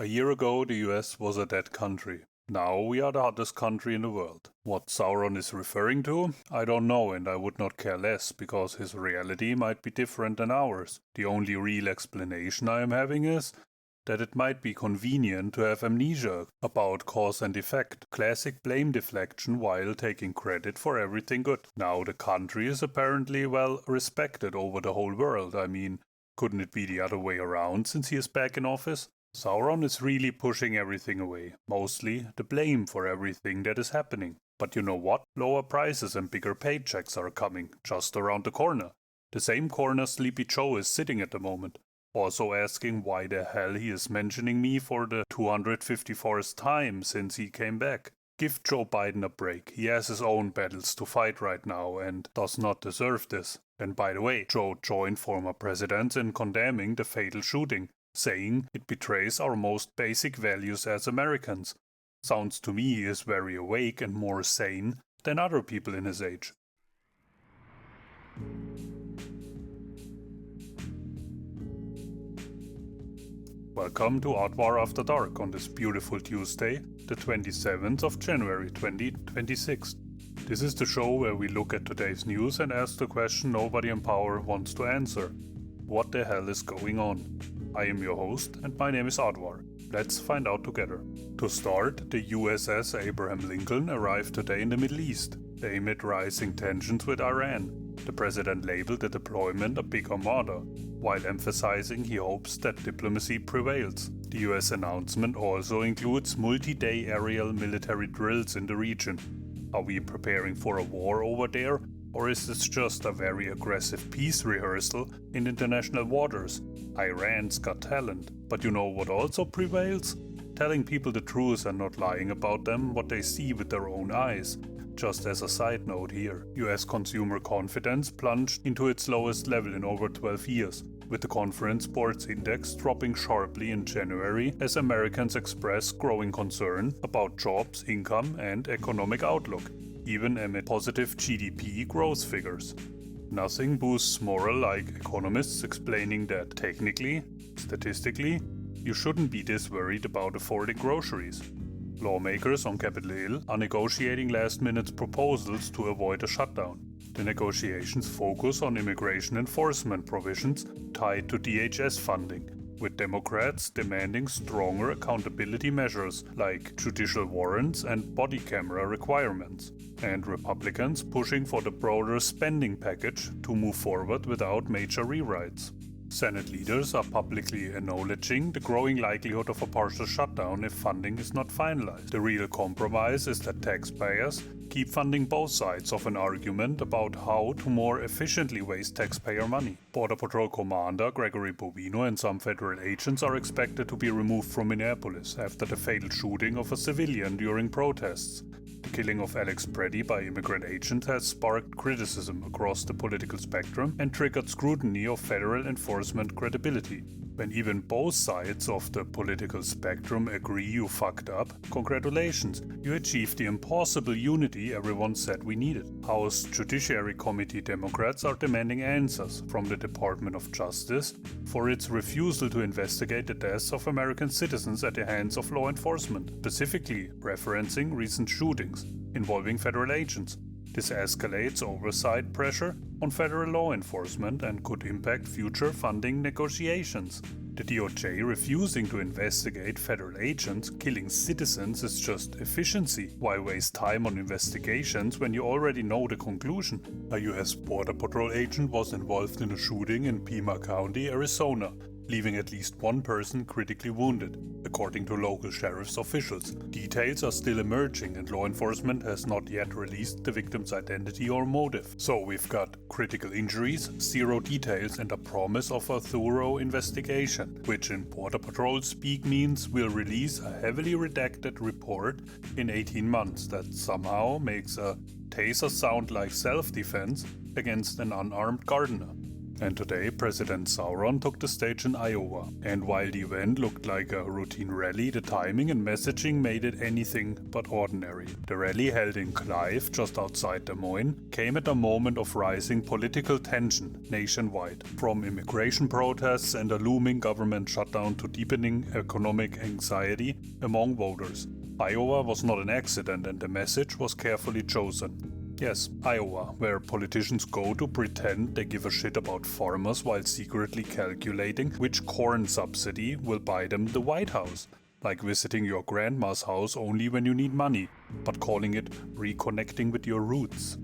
A year ago, the US was a dead country. Now we are the hottest country in the world. What Sauron is referring to? I don't know, and I would not care less, because his reality might be different than ours. The only real explanation I am having is that it might be convenient to have amnesia about cause and effect, classic blame deflection while taking credit for everything good. Now the country is apparently well respected over the whole world. I mean, couldn't it be the other way around since he is back in office? Sauron is really pushing everything away, mostly the blame for everything that is happening. But you know what? Lower prices and bigger paychecks are coming, just around the corner. The same corner Sleepy Joe is sitting at the moment. Also asking why the hell he is mentioning me for the 254th time since he came back. Give Joe Biden a break. He has his own battles to fight right now and does not deserve this. And by the way, Joe joined former presidents in condemning the fatal shooting, saying it betrays our most basic values as Americans. Sounds to me he is very awake and more sane than other people in his age. Welcome to Aardvarh After Dark on this beautiful Tuesday, the 27th of January 2026. This is the show where we look at today's news and ask the question nobody in power wants to answer. What the hell is going on? I am your host and my name is Aardvarh. Let's find out together. To start, the USS Abraham Lincoln arrived today in the Middle East, amid rising tensions with Iran. The president labeled the deployment a big armada, while emphasizing he hopes that diplomacy prevails. The US announcement also includes multi-day aerial military drills in the region. Are we preparing for a war over there? Or is this just a very aggressive peace rehearsal in international waters? Iran's got talent. But you know what also prevails? Telling people the truth and not lying about them what they see with their own eyes. Just as a side note here, US consumer confidence plunged into its lowest level in over 12 years, with the Conference Board's index dropping sharply in January as Americans express growing concern about jobs, income and economic outlook, even amid positive GDP growth figures. Nothing boosts morale like economists explaining that technically, statistically, you shouldn't be this worried about affording groceries. Lawmakers on Capitol Hill are negotiating last-minute proposals to avoid a shutdown. The negotiations focus on immigration enforcement provisions tied to DHS funding, with Democrats demanding stronger accountability measures like judicial warrants and body camera requirements, and Republicans pushing for the broader spending package to move forward without major rewrites. Senate leaders are publicly acknowledging the growing likelihood of a partial shutdown if funding is not finalized. The real compromise is that taxpayers keep funding both sides of an argument about how to more efficiently waste taxpayer money. Border Patrol Commander Gregory Bovino and some federal agents are expected to be removed from Minneapolis after the fatal shooting of a civilian during protests. The killing of Alex Preddy by immigrant agents has sparked criticism across the political spectrum and triggered scrutiny of federal enforcement credibility. When even both sides of the political spectrum agree you fucked up, congratulations, you achieved the impossible unity everyone said we needed. House Judiciary Committee Democrats are demanding answers from the Department of Justice for its refusal to investigate the deaths of American citizens at the hands of law enforcement, specifically referencing recent shootings involving federal agents. This escalates oversight pressure on federal law enforcement and could impact future funding negotiations. The DOJ refusing to investigate federal agents killing citizens is just efficiency. Why waste time on investigations when you already know the conclusion? A US Border Patrol agent was involved in a shooting in Pima County, Arizona, leaving at least one person critically wounded, according to local sheriff's officials. Details are still emerging and law enforcement has not yet released the victim's identity or motive. So we've got critical injuries, zero details and a promise of a thorough investigation, which in Border Patrol speak means we'll release a heavily redacted report in 18 months that somehow makes a taser sound like self-defense against an unarmed gardener. And today, President Sauron took the stage in Iowa. And while the event looked like a routine rally, the timing and messaging made it anything but ordinary. The rally, held in Clive, just outside Des Moines, came at a moment of rising political tension nationwide, from immigration protests and a looming government shutdown to deepening economic anxiety among voters. Iowa was not an accident, and the message was carefully chosen. Yes, Iowa, where politicians go to pretend they give a shit about farmers while secretly calculating which corn subsidy will buy them the White House. Like visiting your grandma's house only when you need money, but calling it reconnecting with your roots.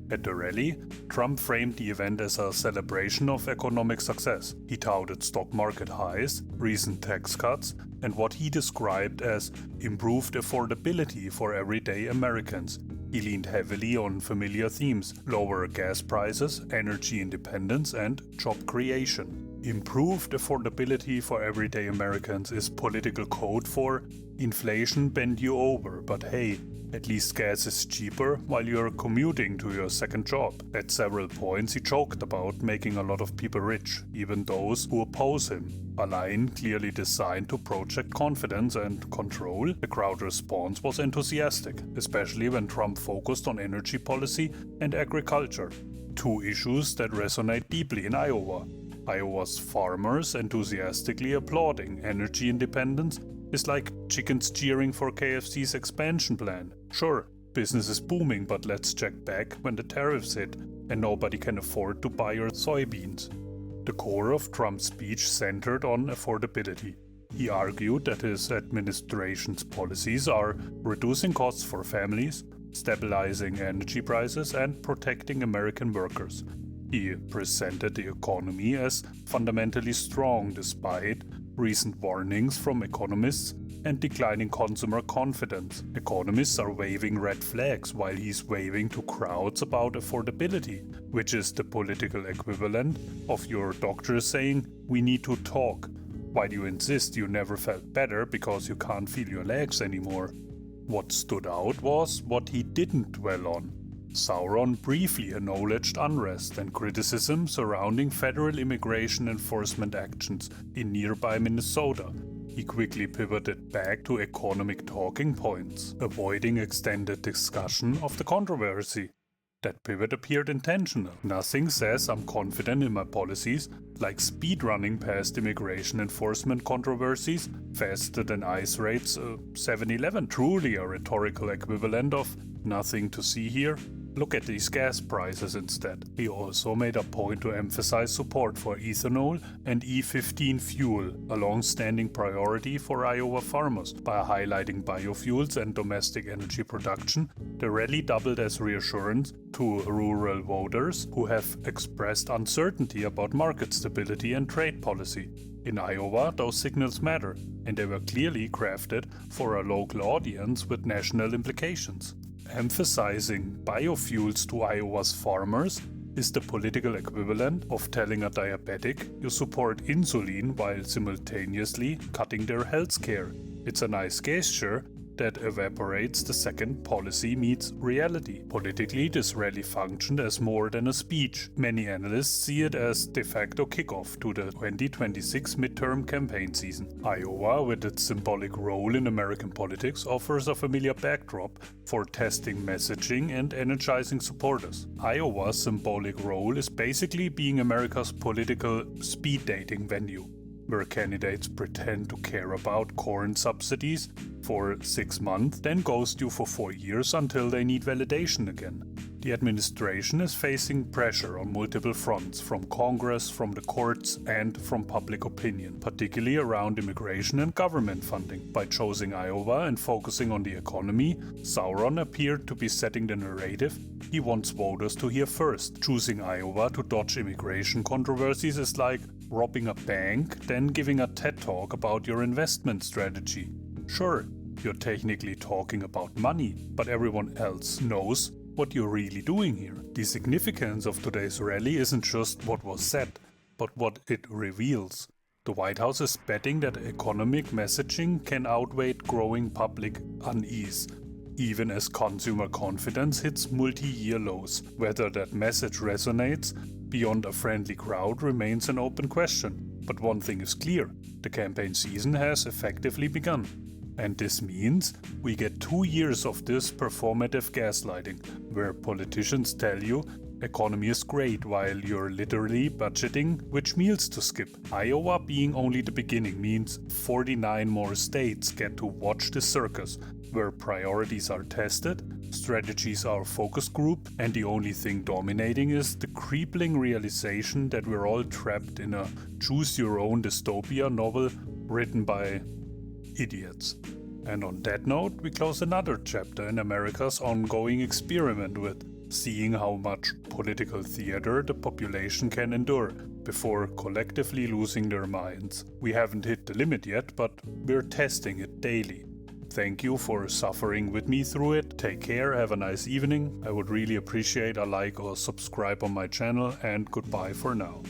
At the rally, Trump framed the event as a celebration of economic success. He touted stock market highs, recent tax cuts, and what he described as improved affordability for everyday Americans. He leaned heavily on familiar themes: lower gas prices, energy independence, and job creation. Improved affordability for everyday Americans is political code for inflation bend you over, but hey, at least gas is cheaper while you're commuting to your second job. At several points he joked about making a lot of people rich, even those who oppose him. A line clearly designed to project confidence and control. The crowd response was enthusiastic, especially when Trump focused on energy policy and agriculture, two issues that resonate deeply in Iowa. Iowa's farmers enthusiastically applauding energy independence is like chickens cheering for KFC's expansion plan. Sure, business is booming, but let's check back when the tariffs hit and nobody can afford to buy your soybeans. The core of Trump's speech centered on affordability. He argued that his administration's policies are reducing costs for families, stabilizing energy prices, and protecting American workers. He presented the economy as fundamentally strong despite recent warnings from economists and declining consumer confidence. Economists are waving red flags while he's waving to crowds about affordability, which is the political equivalent of your doctor saying, "We need to talk," while you insist you never felt better because you can't feel your legs anymore. What stood out was what he didn't dwell on. Sauron briefly acknowledged unrest and criticism surrounding federal immigration enforcement actions in nearby Minnesota. He quickly pivoted back to economic talking points, avoiding extended discussion of the controversy. That pivot appeared intentional. Nothing says I'm confident in my policies like speedrunning past immigration enforcement controversies faster than ICE raids 7-Eleven. Truly a rhetorical equivalent of nothing to see here. Look at these gas prices instead. He also made a point to emphasize support for ethanol and E15 fuel, a long-standing priority for Iowa farmers. By highlighting biofuels and domestic energy production, the rally doubled as reassurance to rural voters who have expressed uncertainty about market stability and trade policy. In Iowa, those signals matter, and they were clearly crafted for a local audience with national implications. Emphasizing biofuels to Iowa's farmers is the political equivalent of telling a diabetic you support insulin while simultaneously cutting their health care. It's a nice gesture that evaporates the second policy meets reality. Politically, this rally functioned as more than a speech. Many analysts see it as de facto kickoff to the 2026 midterm campaign season. Iowa, with its symbolic role in American politics, offers a familiar backdrop for testing messaging and energizing supporters. Iowa's symbolic role is basically being America's political speed dating venue, where candidates pretend to care about corn subsidies for 6 months, then ghost you for 4 years until they need validation again. The administration is facing pressure on multiple fronts, from Congress, from the courts, and from public opinion, particularly around immigration and government funding. By choosing Iowa and focusing on the economy, Sauron appeared to be setting the narrative he wants voters to hear first. Choosing Iowa to dodge immigration controversies is like robbing a bank, then giving a TED talk about your investment strategy. Sure, you're technically talking about money, but everyone else knows what you're really doing here. The significance of today's rally isn't just what was said, but what it reveals. The White House is betting that economic messaging can outweigh growing public unease, even as consumer confidence hits multi-year lows. Whether that message resonates beyond a friendly crowd remains an open question. But one thing is clear, the campaign season has effectively begun. And this means we get 2 years of this performative gaslighting, where politicians tell you economy is great while you're literally budgeting which meals to skip. Iowa being only the beginning means 49 more states get to watch the circus, where priorities are tested, strategies are focus group, and the only thing dominating is the crippling realization that we're all trapped in a choose-your-own dystopia novel written by idiots. And on that note, we close another chapter in America's ongoing experiment with seeing how much political theater the population can endure before collectively losing their minds. We haven't hit the limit yet, but we're testing it daily. Thank you for suffering with me through it. Take care, have a nice evening. I would really appreciate a like or subscribe on my channel, and goodbye for now.